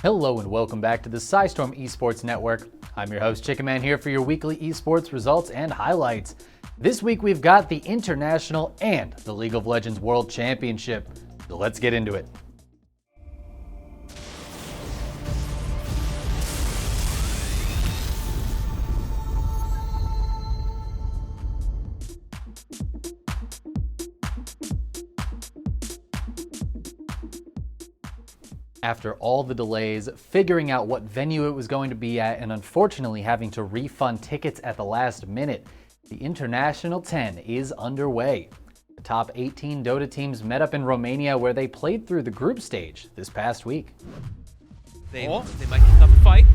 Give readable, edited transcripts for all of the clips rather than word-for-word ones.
Hello and welcome back to the PSISTORM Esports Network. I'm your host Chickenman here for your weekly esports results and highlights. This week we've got the International and the League of Legends World Championship. So let's get into it. After all the delays, figuring out what venue it was going to be at, and unfortunately having to refund tickets at the last minute, the International 10 is underway. The top 18 Dota teams met up in Romania where they played through the group stage this past week. They might kick up a fight.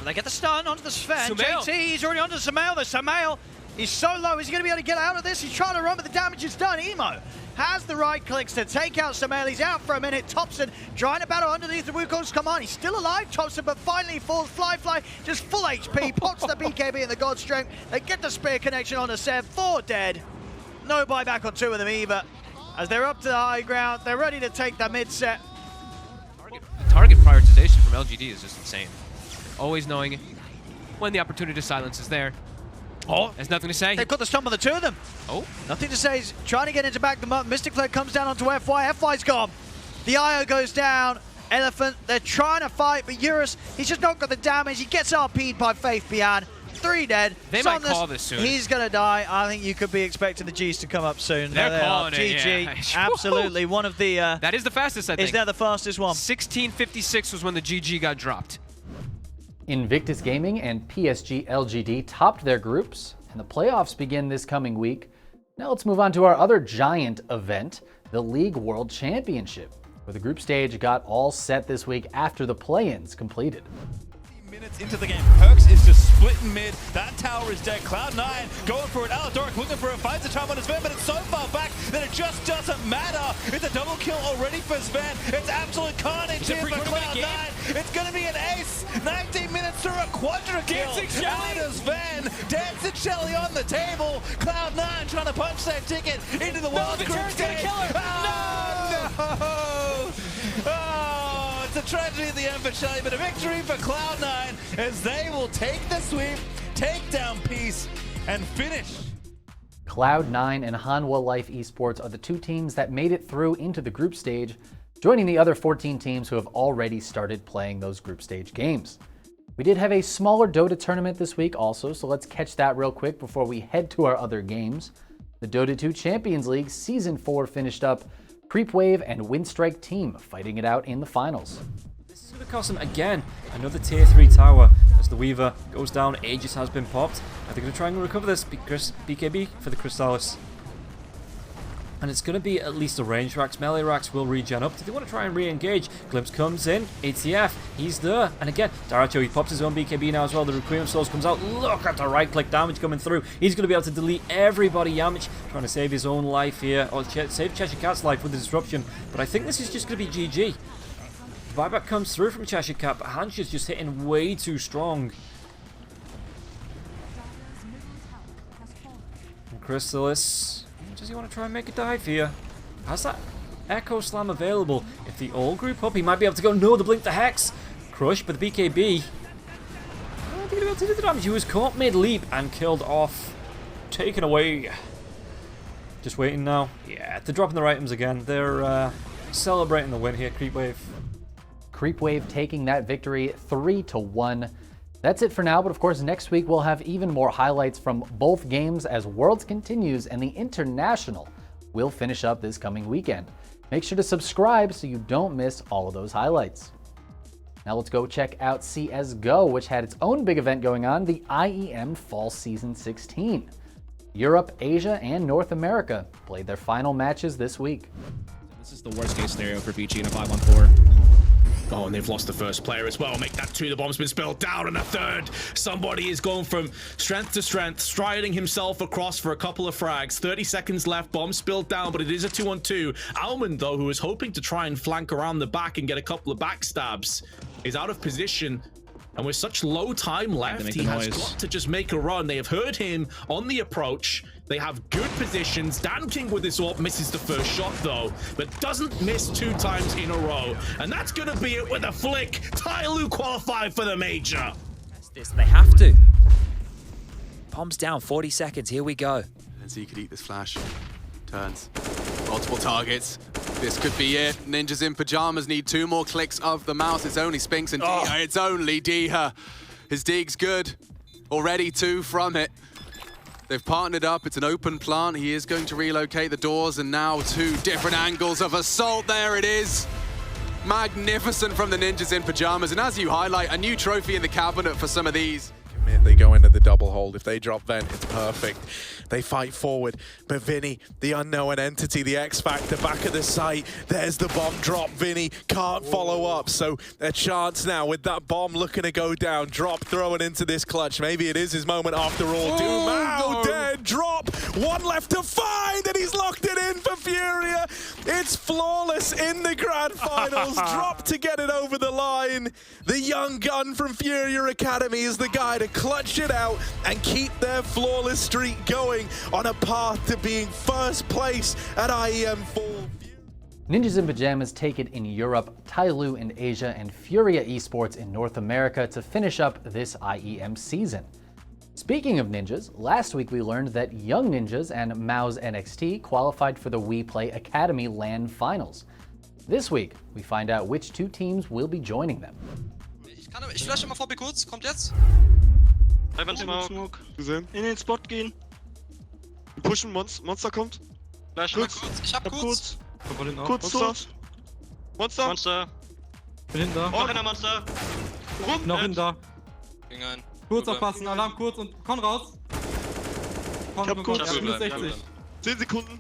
They get the stun onto the Sven. JT, he's already onto Sumail. There's Sumail. He's so low. Is he going to be able to get out of this? He's trying to run, but the damage is done. Emo has the right clicks to take out Sumail. He's out for a minute. Thompson trying to battle underneath the Wukongs. Come on, he's still alive, Thompson, but finally falls. Fly, just full HP. Pots the BKB and the God Strength. They get the spear connection on the Sev. 4 dead. No buyback on 2 of them either. As they're up to the high ground, they're ready to take the mid set. Target prioritization from LGD is just insane. Always knowing when the opportunity to silence is there. Oh, there's nothing to say. They've got the stomp on the 2 of them. Oh. Nothing to say. He's trying to get into back them up. Mystic Flare comes down onto FY. FY's gone. The IO goes down. Elephant, they're trying to fight, but Eurus, he's just not got the damage. He gets RP'd by Faith Bian. 3 dead. They might call this soon. He's going to die. I think you could be expecting the Gs to come up soon. They're calling it, GG. yeah. Absolutely. One of the... that is the fastest, I think. Is that the fastest one? 16:56 was when the GG got dropped. Invictus Gaming and PSG LGD topped their groups, and the playoffs begin this coming week. Now let's move on to our other giant event, the League World Championship, where the group stage got all set this week after the play-ins completed. Minutes into the game, Perks is just splitting mid. That tower is dead. Cloud9 going for it. Aladoric looking for it. Finds the charm on his Sven, but it's so far back that it just doesn't matter. It's a double kill already for Sven. It's absolute carnage here for Cloud9. It's going to be an ace. 19 minutes through a quadra kill. Out of Sven. Dancing Shelly on the table. Cloud9 trying to punch that ticket into the wild group stage. Oh, no! It's a tragedy at the end for Shelly, but a victory for Cloud9 as they will take the sweep, take down Peace, and finish. Cloud9 and Hanwha Life Esports are the 2 teams that made it through into the group stage, joining the other 14 teams who have already started playing those group stage games. We did have a smaller Dota tournament this week also, so let's catch that real quick before we head to our other games. The Dota 2 Champions League Season 4 finished up. Creepwave and Windstrike team fighting it out in the finals. This is going to cost them again another tier 3 tower as the Weaver goes down. Aegis has been popped. Are they going to try and recover this? BKB for the Crystallis. And it's going to be at least a range racks. Melee racks will regen up. Do they want to try and re-engage? Glimpse comes in. ATF, he's there. And again, Daracho, he pops his own BKB now as well. The Requiem of Souls comes out. Look at the right-click damage coming through. He's going to be able to delete everybody. Yamich trying to save his own life here. Or save Cheshire Cat's life with the disruption. But I think this is just going to be GG. The buyback comes through from Cheshire Cat, but Hanch is just hitting way too strong. And Crystallis, does he want to try and make a dive here? Has that Echo Slam available? If they all group up, he might be able to go. No, the Blink the Hex. Crush, but the BKB. I don't think he'll be able to do the damage. He was caught mid-leap and killed off. Taken away. Just waiting now. Yeah, they're dropping their items again. They're celebrating the win here, Creepwave. Creepwave taking that victory 3-1. That's it for now, but of course next week we'll have even more highlights from both games as Worlds continues and the International will finish up this coming weekend. Make sure to subscribe so you don't miss all of those highlights. Now let's go check out CSGO, which had its own big event going on, the IEM Fall Season 16. Europe, Asia, and North America played their final matches this week. This is the worst case scenario for BG in a 5-on-4. Oh, and they've lost the first player as well. Make that 2. The bomb's been spilled down, and a 3rd. Somebody is going from strength to strength, striding himself across for a couple of frags. 30 seconds left, bomb spilled down, but it is a 2-on-2. Almond, though, who is hoping to try and flank around the back and get a couple of backstabs, is out of position. And with such low time left, he has got to just make a run. They have heard him on the approach. They have good positions. Dan King with this AWP misses the first shot though, but doesn't miss 2 times in a row. And that's gonna be it with a flick. Tyloo qualified for the major. They have to. Bombs down, 40 seconds, here we go. And Z could eat this flash. Turns. Multiple targets. This could be it. Ninjas in pajamas need 2 more clicks of the mouse. It's only Spinks and Diha. It's only Diha. His dig's good. Already 2 from it. They've partnered up. It's an open plant. He is going to relocate the doors, and now 2 different angles of assault. There it is. Magnificent from the Ninjas in pajamas. And as you highlight, a new trophy in the cabinet for some of these. They go into the double hold. If they drop vent, it's perfect. They fight forward, but Vinny, the unknown entity, the X Factor, back at the site. There's the bomb drop. Vinny can't follow up, so a chance now with that bomb looking to go down. Drop, throw it into this clutch. Maybe it is his moment after all. Dumao dead, drop. 1 left to find, and he's locked it in for Furia. It's flawless in the grand finals. Drop to get it over the line. The young gun from Furia Academy is the guy to clutch it out and keep their flawless streak going on a path to being first place at IEM4. Ninjas in Pajamas take it in Europe, Tyloo in Asia, and Furia Esports in North America to finish up this IEM season. Speaking of ninjas, last week we learned that Young Ninjas and Mao's NXT qualified for the We Play Academy LAN Finals. This week, we find out which 2 teams will be joining them. Ich flashe mal VP kurz, kommt jetzt. Smoke. Gesehen. In den Spot gehen. Pushen, Monster kommt. Flash mal kurz. Ich hab kurz. Kurz tot. Monster. Bin hinten da. Noch einer Monster. Noch hinten da. Ging ein. Kurz aufpassen, Alarm kurz und komm raus. Ich hab kurz. 60. 10 Sekunden.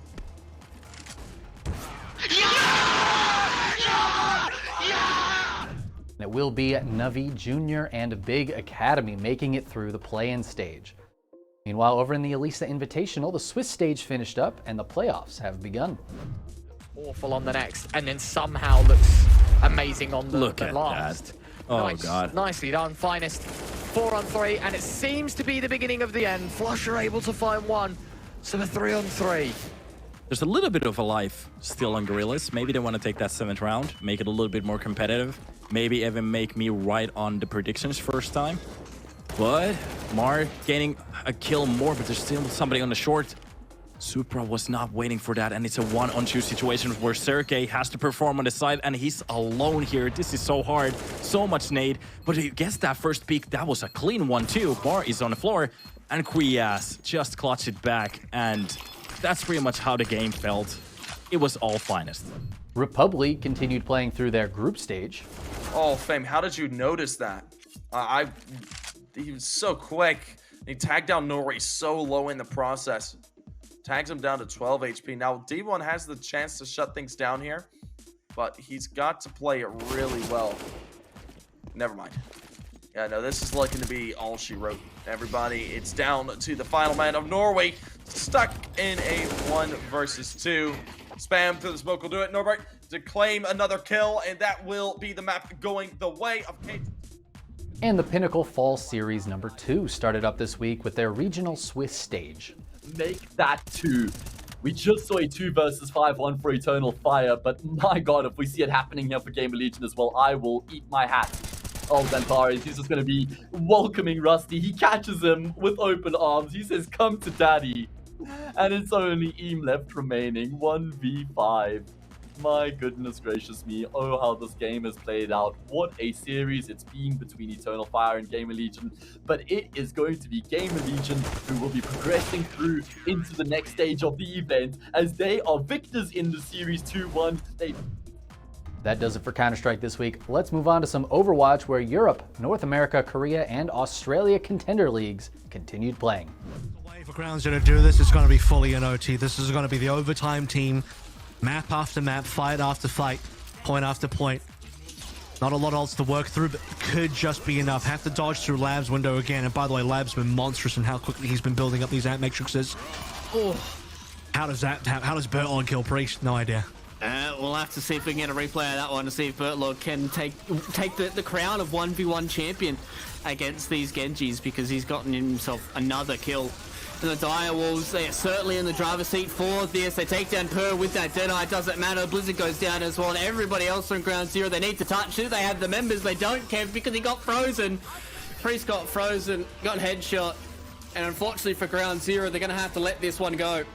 It will be Navi Jr. and Big Academy making it through the play-in stage. Meanwhile, over in the Elisa Invitational, the Swiss stage finished up and the playoffs have begun. Awful on the next, and then somehow looks amazing on the last. That. Oh, nice, God. Nicely done, Finest. 4 on 3, and it seems to be the beginning of the end. Flush are able to find 1, so a 3 on 3. There's a little bit of a life still on Gorillas. Maybe they want to take that 7th round, make it a little bit more competitive. Maybe even make me right on the predictions first time. But Mar gaining a kill more, but there's still somebody on the short. Supra was not waiting for that, and it's a 1-on-2 situation where Sergey has to perform on the side, and he's alone here. This is so hard, so much nade, but he gets that first peek. That was a clean one too. Bar is on the floor, and Quiyas just clutched it back, and that's pretty much how the game felt. It was all Finest. Republic continued playing through their group stage. Oh, Fame, how did you notice that? He was so quick. He tagged down Norway so low in the process. Tags him down to 12 HP. Now, D1 has the chance to shut things down here, but he's got to play it really well. Never mind. Yeah, no, this is looking to be all she wrote. Everybody, it's down to the final man of Norway, stuck in a 1 versus 2. Spam through the smoke will do it. Norbert to claim another kill, and that will be the map going the way of Kate. And the Pinnacle Fall Series number 2 started up this week with their regional Swiss stage. Make that 2. We just saw a 2 versus 5 one for Eternal Fire, but my god, if we see it happening here for Gamer Legion as well, I will eat my hat. Oh, Zantares, he's just going to be welcoming Rusty. He catches him with open arms. He says, come to daddy. And it's only Eam left remaining, 1v5. My goodness gracious me, oh how this game has played out. What a series it's been between Eternal Fire and Gamer Legion. But it is going to be Gamer Legion who will be progressing through into the next stage of the event, as they are victors in the series 2-1. That does it for Counter-Strike this week. Let's move on to some Overwatch, where Europe, North America, Korea, and Australia contender leagues continued playing. The way for Ground's going to do this is going to be fully an OT. This is going to be the overtime team. Map after map, fight after fight, point after point. Not a lot else to work through, but could just be enough. Have to dodge through Lab's window again. And by the way, Lab's been monstrous in how quickly he's been building up these ant matrices. Oh, how does Burton kill Priest? No idea. We'll have to see if we can get a replay of that one to see if Bertlord can take the crown of 1v1 champion against these Genjis, because he's gotten himself another kill. And the Dire Wolves, they are certainly in the driver's seat for this. They take down Per with that Deadeye, it doesn't matter. Blizzard goes down as well, and everybody else on ground zero, they need to touch it. They have the members, they don't, Kev, because he got frozen. Priest got frozen, got headshot, and unfortunately for ground zero, they're going to have to let this one go.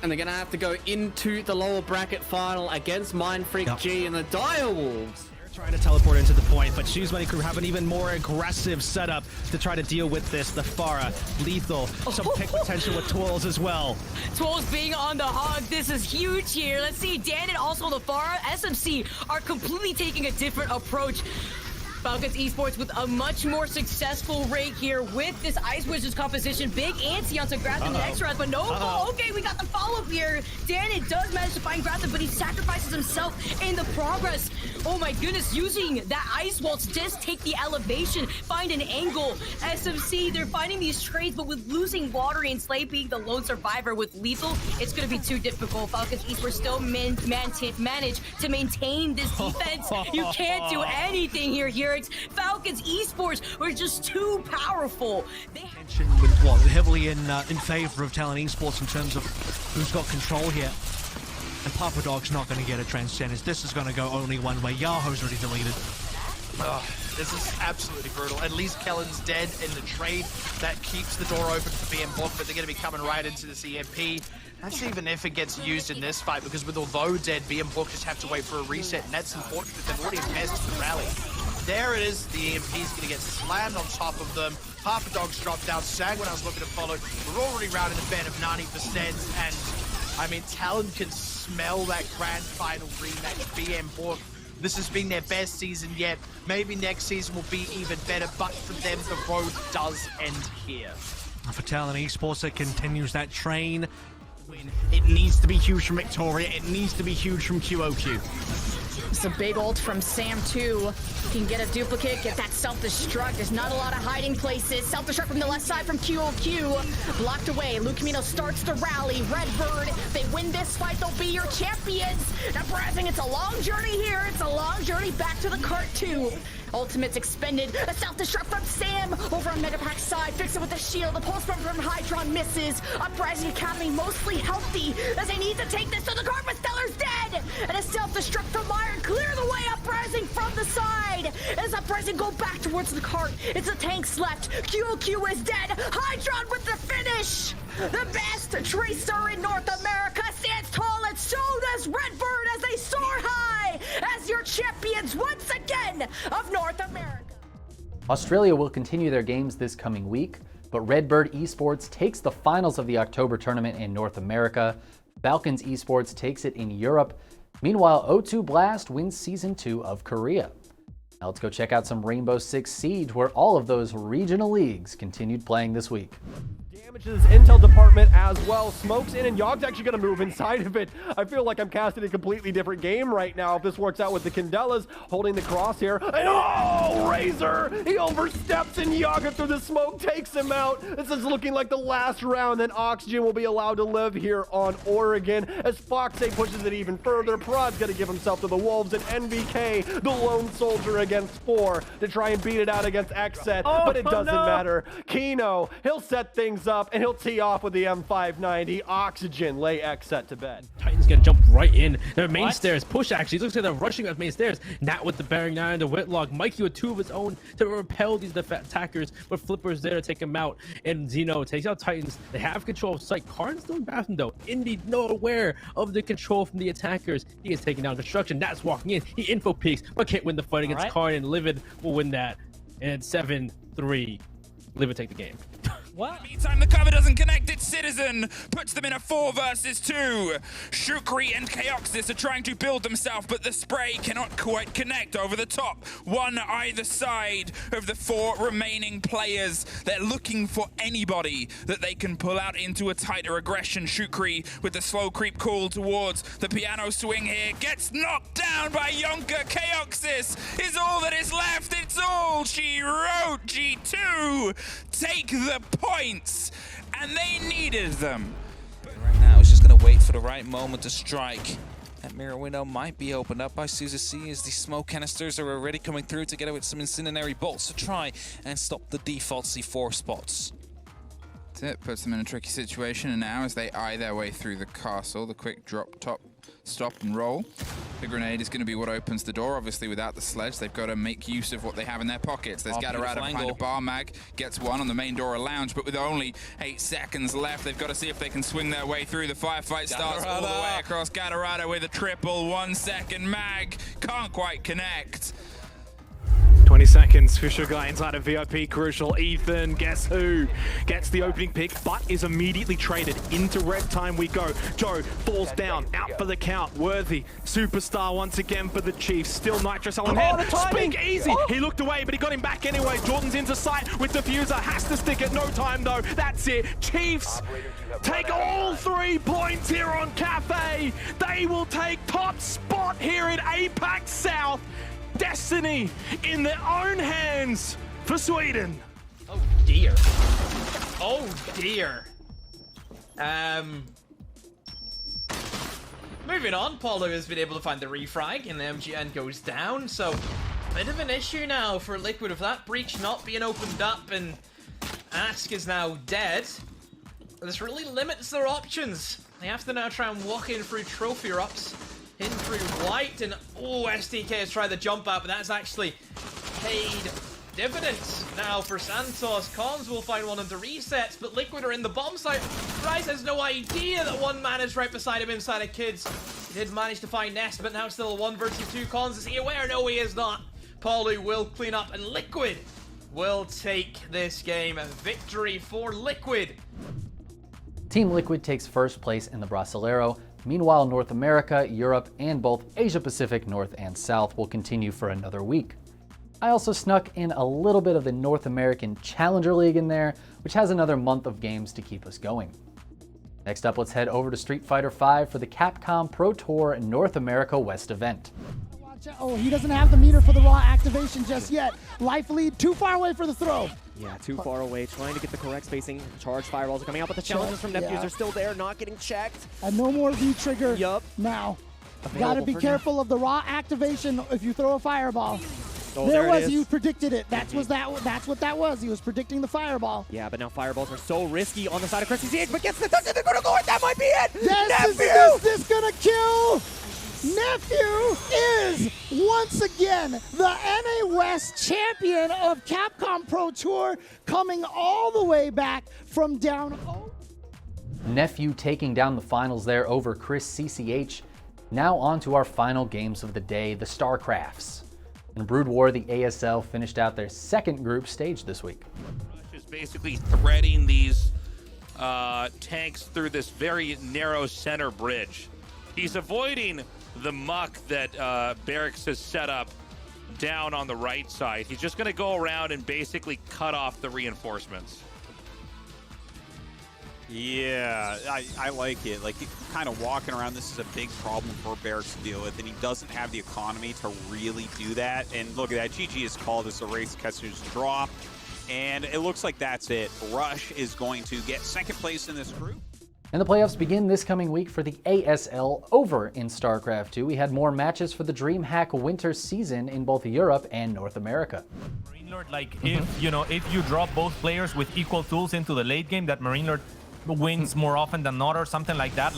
And they're going to have to go into the lower bracket final against Mindfreak G and the Dire Wolves. Trying to teleport into the point, but Shoes Money Crew have an even more aggressive setup to try to deal with this. The Pharah, lethal, some pick potential with Twirls as well. Twirls being on the hog, this is huge here. Let's see, Dan and also the Pharah, SMC are completely taking a different approach. Falcons Esports with a much more successful rate here with this Ice Wizards composition. Big ante onto Grafton the next round, but no fall. Okay, we got the follow-up here. Dannon does manage to find Grafton, but he sacrifices himself in the progress. Oh my goodness, using that Ice Wall to just take the elevation, find an angle. SMC, they're finding these trades, but with losing Watery and Slay being the lone survivor with Lethal, it's going to be too difficult. Falcons Esports still manage to maintain this defense. You can't do anything here. It's Falcons Esports were just too powerful. Heavily in favor of Talent Esports in terms of who's got control here. And Papa Dog's not going to get a Transcendence. This is going to go only one way. Yahoo's already deleted. Oh, this is absolutely brutal. At least Kellen's dead in the trade. That keeps the door open for BM Book, but they're going to be coming right into this EMP. That's even if it gets used in this fight, because with although dead, BM Book just have to wait for a reset, and that's unfortunate. They've already messed the rally. There it is. The EMP is going to get slammed on top of them. Papa Dog's dropped down. Sagwan I was looking to follow. We're already rounding the band of 90%, and I mean, Talon can smell that grand final rematch. BM Book, this has been their best season yet. Maybe next season will be even better, but for them, the road does end here. For Talent Esports, it continues that train. It needs to be huge from Victoria. It needs to be huge from QOQ. It's a big ult from Sam too. Can get a duplicate, get that self-destruct. There's not a lot of hiding places. Self-destruct from the left side from QOQ. Blocked away. Luke Camino starts the rally. Redbird, they win this fight, they'll be your champions. Now Brazzing, it's a long journey here. It's a long journey back to the cart too. Ultimate's expended. A self-destruct from Sam over on Megapack's side. Fix it with the shield. The pulse from Hydron misses. Uprising Academy mostly healthy as they need to take this to the cart, but Stellar's dead. And a self-destruct from Iron. Clear the way, Uprising from the side. As Uprising go back towards the cart, it's the tanks left. QOQ is dead. Hydron with the finish. The best Tracer in North America stands tall, and so does Redbird as they soar high as your champions once again of North America. Australia will continue their games this coming week, but Redbird Esports takes the finals of the October tournament in North America. Falcons Esports takes it in Europe. Meanwhile, O2 Blast wins Season 2 of Korea. Now let's go check out some Rainbow Six Siege, where all of those regional leagues continued playing this week. Damage to this intel department as well. Smoke's in, and Yogg's actually going to move inside of it. I feel like I'm casting a completely different game right now if this works out with the Candelas holding the crosshair. And oh, Razor! He oversteps, and Yogga through the smoke takes him out. This is looking like the last round that Oxygen will be allowed to live here on Oregon. As Foxay pushes it even further, Prod's going to give himself to the Wolves, and NVK, the lone soldier against 4, to try and beat it out against Xset, but it doesn't matter. Kino, he'll set things up, and he'll tee off with the M590. Oxygen lay Xset to bed. Titans gonna jump right in. Their main stairs push actually. Looks like they're rushing up main stairs. Nat with the bearing 9 to Whitlock. Mikey with 2 of his own to repel these attackers, but Flipper's there to take him out. And Zeno takes out Titans. They have control of site. Karn's still in bathroom though. Indy not aware of the control from the attackers. He is taking down Destruction. Nat's walking in. He info peeks, but can't win the fight against Karn, and Livid will win that. And 7-3. Livid take the game. What? In the meantime, the cover doesn't connect. It's Citizen puts them in a 4 versus 2. Shukri and Chaoxis are trying to build themselves, but the spray cannot quite connect over the top. One either side of the 4 remaining players. They're looking for anybody that they can pull out into a tighter aggression. Shukri with the slow creep call towards the piano swing here. Gets knocked down by Yonka. Chaoxis is all that is left. It's all she wrote. G2 take the points, and they needed them. Right now, it's just going to wait for the right moment to strike. That mirror window might be opened up by SuZC as the smoke canisters are already coming through together with some incendiary bolts to try and stop the default C4 spots. That's it, puts them in a tricky situation, and now as they eye their way through the castle, the quick drop, top, stop and roll. The grenade is going to be what opens the door. Obviously, without the sledge, they've got to make use of what they have in their pockets. There's Gatorada behind a bar mag, gets one on the main door of lounge, but with only 8 seconds left, they've got to see if they can swing their way through. The firefight starts all the way across. Gatorada with a triple 1-second mag, can't quite connect. 20 seconds, Fisher guy inside of VIP, crucial. Ethan, guess who? Gets the opening pick, but is immediately traded. Into red time we go. Joe falls down, out for the count. Worthy, superstar once again for the Chiefs. Still Nitrous on hand. Speak easy. He looked away, but he got him back anyway. Jordan's into sight with Diffuser. Has to stick it, no time though. That's it. Chiefs take all 3 points here on Cafe. They will take top spot here in APAC South. Destiny in their own hands for Sweden. Oh dear. Oh dear. Moving on, Paulo has been able to find the refrag and the MGN goes down, so bit of an issue now for Liquid with that breach not being opened up, and Ask is now dead. This really limits their options. They have to now try and walk in through trophy ups. In through white, and oh, STK has tried the jump out, but that's actually paid dividends now for Santos. Cons will find one of the resets, but Liquid are in the bomb site. Rise has no idea that one man is right beside him inside of Kids. He did manage to find Nest, but now it's still a 1 versus 2. Cons, is he aware? No, he is not. Paulie will clean up, and Liquid will take this game. A victory for Liquid. Team Liquid takes first place in the Brasileiro. Meanwhile, North America, Europe, and both Asia Pacific North and South will continue for another week. I also snuck in a little bit of the North American Challenger League in there, which has another month of games to keep us going. Next up, let's head over to Street Fighter V for the Capcom Pro Tour North America West event. Oh, he doesn't have the meter for the raw activation just yet. Life lead too far away for the throw. Yeah, too far away, trying to get the correct spacing. Charge fireballs are coming out, but the challenges from Neptunes are still there, not getting checked. And no more V-trigger now. Gotta be careful of the raw activation if you throw a fireball. Oh, there was, you predicted it. That's what that was. He was predicting the fireball. Yeah, but now fireballs are so risky on the side of Chrissy's edge, but gets the touch and they're gonna go and that might be it! Yes, is this gonna kill? Nephew is once again the NA West champion of Capcom Pro Tour, coming all the way back from down. Nephew taking down the finals there over Chris CCH. Now on to our final games of the day, the Starcrafts. In Brood War, the ASL finished out their second group stage this week. Rush is basically threading these tanks through this very narrow center bridge. He's avoiding the muck that Barracks has set up down on the right side. He's just going to go around and basically cut off the reinforcements. Yeah, I like it. Like, kind of walking around, this is a big problem for Barracks to deal with, and he doesn't have the economy to really do that. And look at that, GG has called this a race Kessinger's draw, and it looks like that's it. Rush is going to get second place in this group. And the playoffs begin this coming week for the ASL over in StarCraft 2. We had more matches for the Dreamhack winter season in both Europe and North America. Marine Lord, like, if you drop both players with equal tools into the late game, that Marine Lord wins more often than not or something like that.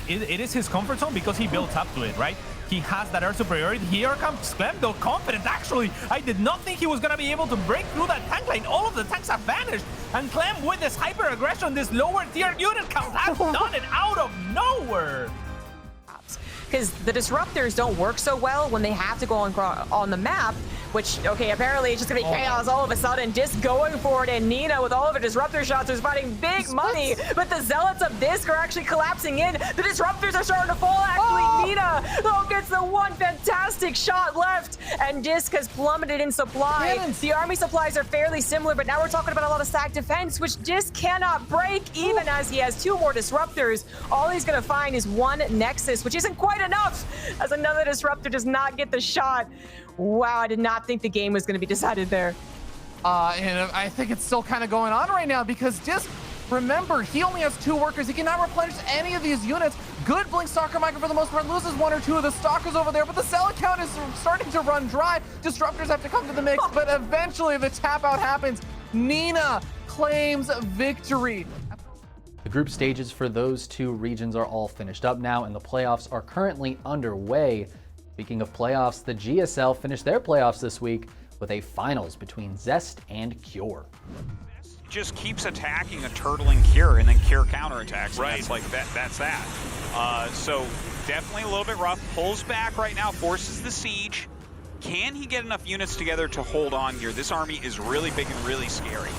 It is his comfort zone because he builds up to it, right? He has that air superiority. Here comes Clem, though confident. Actually, I did not think he was going to be able to break through that tank line. All of the tanks have vanished. And Clem, with this hyper aggression, this lower tier unit count, has done it out of nowhere. Because the disruptors don't work so well when they have to go on the map, which, okay, apparently it's just gonna be chaos all of a sudden. Disc going for it, and Nina with all of her disruptor shots is fighting big money, but the Zealots of Disc are actually collapsing in. The disruptors are starting to fall, actually. Nina, gets the one fantastic shot left, and Disc has plummeted in supply. The army supplies are fairly similar, but now we're talking about a lot of stack defense, which Disc cannot break, even as he has 2 more disruptors. All he's gonna find is 1 Nexus, which isn't quite enough, as another disruptor does not get the shot. Wow, I did not think the game was going to be decided there. And I think it's still kind of going on right now because Disc Remember, he only has 2 workers. He cannot replenish any of these units. Good Blink Stalker Micro for the most part. Loses 1 or 2 of the Stalkers over there, but the cell account is starting to run dry. Disruptors have to come to the mix, but eventually the tap out happens. Nina claims victory. The group stages for those 2 regions are all finished up now, and the playoffs are currently underway. Speaking of playoffs, the GSL finished their playoffs this week with a finals between Zest and Cure. Just keeps attacking a turtling Cure, and then Cure counterattacks. Right. That's like that's that. So definitely a little bit rough. Pulls back right now, forces the siege. Can he get enough units together to hold on here? This army is really big and really scary.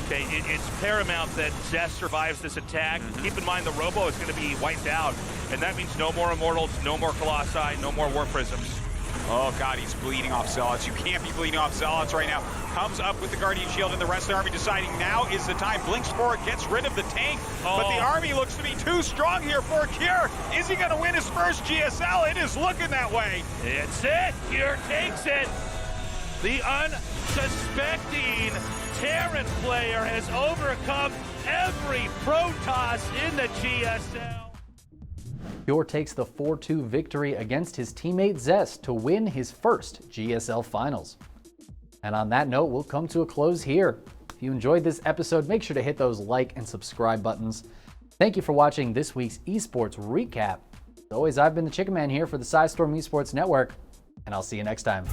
Okay, it's paramount that Zest survives this attack. Keep in mind the Robo is going to be wiped out, and that means no more Immortals, no more Colossi, no more War Prisms. Oh god, he's bleeding off Zealots. You can't be bleeding off Zealots right now. Comes up with the Guardian Shield, and the rest of the army deciding now is the time. Blinks for it, gets rid of the tank, but the army looks to be too strong here for Cure. Is he going to win his first GSL? It is looking that way. It's it. Cure takes it. The unsuspecting Terran player has overcome every Protoss in the GSL. Cure takes the 4-2 victory against his teammate Zest to win his first GSL Finals. And on that note, we'll come to a close here. If you enjoyed this episode, make sure to hit those like and subscribe buttons. Thank you for watching this week's esports recap. As always, I've been the Chickenman here for the PSISTORM Esports Network, and I'll see you next time.